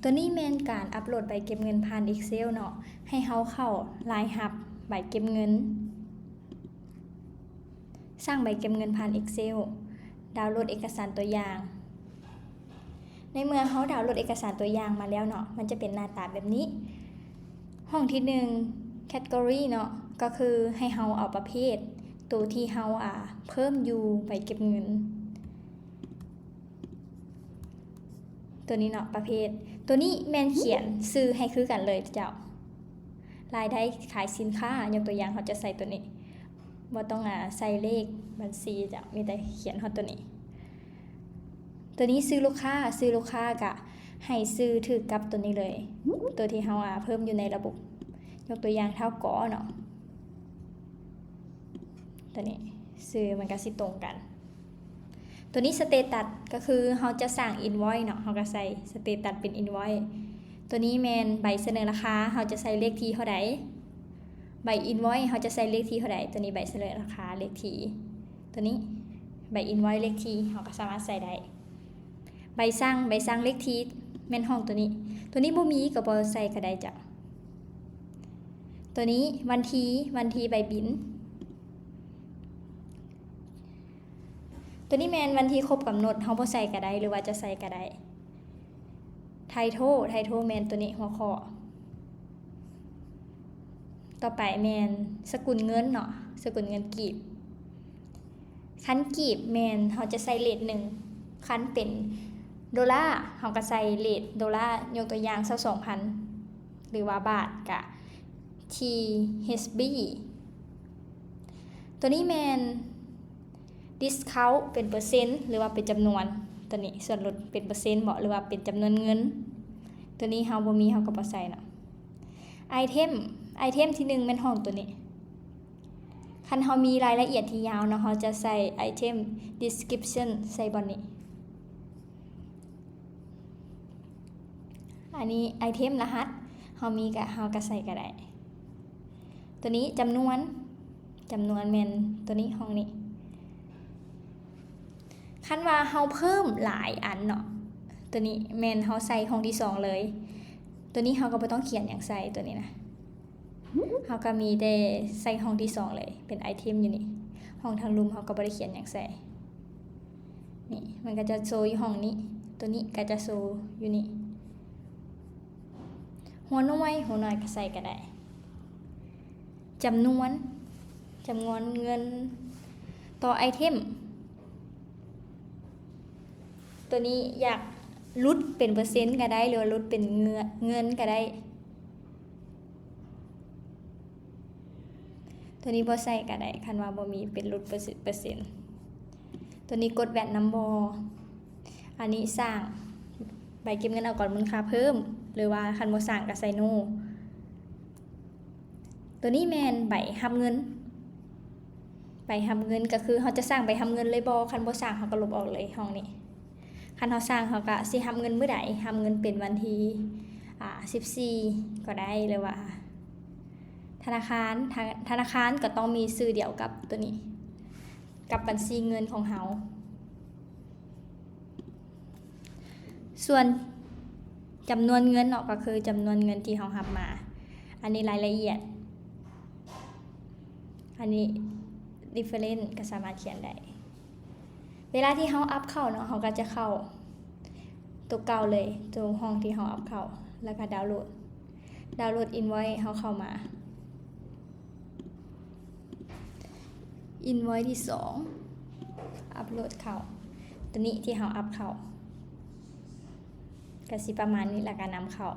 ตัวนี้แม่นการอัปโหลดใบเก็บเงินผ่าน Excel เนาะให้เฮาเข้ารายรับใบเก็บเงินสร้างใบเก็บเงินผ่าน Excel ดาวน์โหลดเอกสารตัวอย่างในเมื่อเฮาดาวน์โหลดเอกสารตัวอย่างมาแล้วเนาะมันจะเป็นหน้าตาแบบนี้ห้องที่1 Category เนาะก็คือให้เฮาเอาประเภทตัวที่เฮาเพิ่มอยู่ใบเก็บเงินตัวนี้เนาะประเภทตัวนี้แม่นเขียนชื่อให้คือกันเลยเจ้ารายได้ขายสินค้ายกตัวอย่างเขาจะใส่ตัวนี้บ่ต้องใส่เลขบัญชีจ้ะมีแต่เขียนเฮาตัวนี้ซื้อลูกค้าก็ให้ซื้อถือกับตัวนี้เลยตัวที่เฮาเพิ่มอยู่ในระบบยกตัวอย่างเท่ากอเนาะตัวนี้ซื้อมันก็สิตรงกันตัวนี้สเตตัสก็คือเฮาจะสร้างอินไวซ์เนาะเฮาก็ใส่สเตตัสเป็นอินไวซ์ตัวนี้แม่นใบเสนอราคาเฮาจะใส่เลขที่เท่าใดใบอินไวซ์เฮาจะใส่เลขที่เท่าใดตัวนี้ใบเสนอราคาเลขที่ตัวนี้ใบอินไวซ์เลขที่เฮาก็สามารถใส่ได้ใบสั่งเลขที่แม่นห้องตัวนี้บ่มีก็บ่ใส่ก็ได้จ้ะตัวนี้วันที่ใบบินตัวนี้แมนวันที่ครบกำหนดเฮาบ่ใส่ก็ได้หรือว่าจะใส่ก็ได้ไทโทแมนตัวนี้หัวข้อต่อไปแมนสกุลเงินเนาะสกุลเงินกีบคันกีบแมนเฮาจะใส่เรท1คันเป็นดอลลาร์เฮาก็ใส่เรทดอลลาร์ยกตัวอย่าง22,000หรือว่าบาทก็ THB ตัวนี้แมนdiscount เป็นเปอร์เซ็นต์หรือว่าเป็นจำนวนตัวนี้ส่วนลดเป็นเปอร์เซ็นต์บ่หรือว่าเป็นจำนวนเงินตัวนี้เฮาบ่มีเฮาก็บ่ใส่เนาะไอเทมที่1แม่นห้องตัวนี้คันเฮามีรายละเอียดที่ยาวเนาะเฮาจะใส่ไอเทม description ใส่บ่นี้อันนี้ไอเทมรหัสเฮามีก็เฮาก็ใส่ก็ได้ตัวนี้จำนวนแม่นตัวนี้ห้องนี้คันว่าเฮาเพิ่มหลายอันเนาะตัวนี้แม่นเฮาใส่ห้องที่2เลยตัวนี้เฮาก็บ่ต้องเขียนหยังใส่ตัวนี้นะเฮาก็มีแต่ใส่ห้องที่2เลยเป็นไอเทมอยู่นี่ห้องทางลุมเฮาก็บ่ได้เขียนหยังใส่นี่มันก็จะโชว์อยู่ห้องนี้ตัวนี้ก็จะโชว์อยู่นี่หัวน้อยก็ใส่ก็ได้จำนวนเงินต่อไอเทมตัวนี้อยากลดเป็นเปอร์เซ็นต์ก็ได้หรือลดเป็นเงินก็ได้ตัวนี้บ่ใส่ก็ได้คันว่าบ่มีเป็นลดเปอร์เซ็นต์ตัวนี้กดแวตนัมบออันนี้สร้างใบเก็บเงินเอาก่อนมูลค่าเพิ่มหรือว่าคันบ่สร้างก็ใส่โนตัวนี้แม่นใบรับเงินก็คือเฮาจะสร้างใบรับเงินเลยบ่คันบ่สร้างเฮาก็ลบออกเลยห้องนี้คันเฮาสร้างเฮาก็สิรับเงินมื้อใดรับเงินเป็นวันที่14ก็ได้หรือว่าธนาคารก็ต้องมีชื่อเดียวกับตัวนี้กับบัญชีเงินของเฮาส่วนจำนวนเงินเนาะก็คือจำนวนเงินที่เฮารับมาอันนี้รายละเอียดอันนี้ difference ก็สามารถเขียนได้เวลาที่เฮาอัพเข้าเนาะเฮาก็จะเข้าตัวเก่าเลยตัวห้องที่เฮาอัพเข้าแล้วก็ดาวน์โหลดอินไวซ์เฮาเข้ามาอินไวซ์ที่2อัพโหลดเข้าตัวนี้ที่เฮาอัพเข้าก็สิประมาณนี้แล้วก็นำเข้า